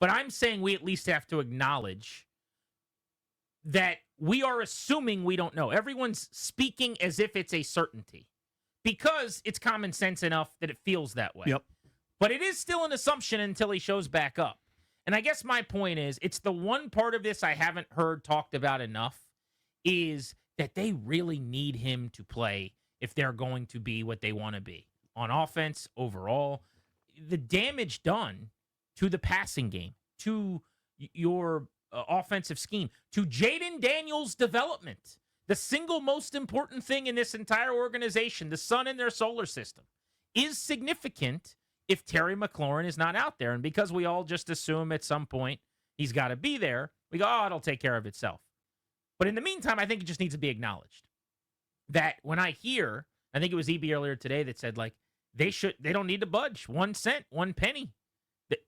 But I'm saying we at least have to acknowledge that we are assuming we don't know. Everyone's speaking as if it's a certainty because it's common sense enough that it feels that way. Yep. But it is still an assumption until he shows back up. And I guess my point is, it's the one part of this I haven't heard talked about enough is that they really need him to play if they're going to be what they want to be on offense overall. The damage done to the passing game, to your offensive scheme, to Jaden Daniels' development, the single most important thing in this entire organization, the sun in their solar system, is significant if Terry McLaurin is not out there. And because we all just assume at some point he's got to be there, we go, oh, it'll take care of itself. But in the meantime, I think it just needs to be acknowledged that when I hear, I think it was EB earlier today that said, like, they don't need to budge 1 cent, 1 penny.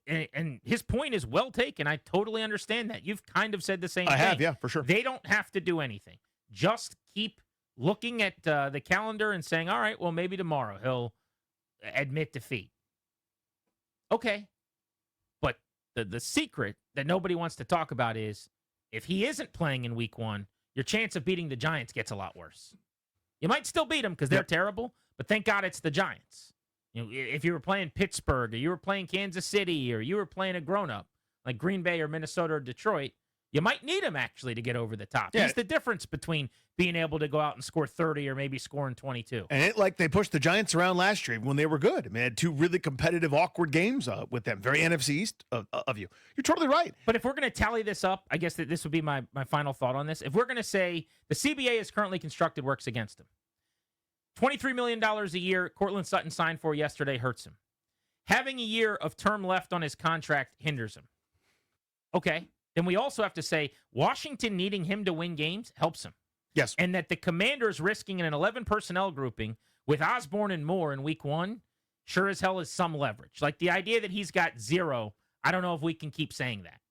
And his point is well taken. I totally understand that. You've kind of said the same thing. I have, yeah, for sure. They don't have to do anything. Just keep looking at the calendar and saying, all right, well, maybe tomorrow he'll admit defeat. Okay. But the secret that nobody wants to talk about is if he isn't playing in week 1, your chance of beating the Giants gets a lot worse. You might still beat them because they're terrible, but thank God it's the Giants. You know, if you were playing Pittsburgh or you were playing Kansas City or you were playing a grown-up like Green Bay or Minnesota or Detroit, you might need him actually to get over the top. Yeah. He's the difference between being able to go out and score 30 or maybe scoring 22. And they pushed the Giants around last year when they were good. I mean, they had 2 really competitive, awkward games with them. Very NFC East of you. You're totally right. But if we're going to tally this up, I guess that this would be my final thought on this. If we're going to say the CBA is currently constructed works against him, $23 million a year, Cortland Sutton signed for yesterday, hurts him. Having a year of term left on his contract hinders him. Okay. Then we also have to say Washington needing him to win games helps him. Yes. And that the Commanders risking an 11 personnel grouping with Osborne and Moore in week 1 sure as hell is some leverage. Like the idea that he's got 0, I don't know if we can keep saying that.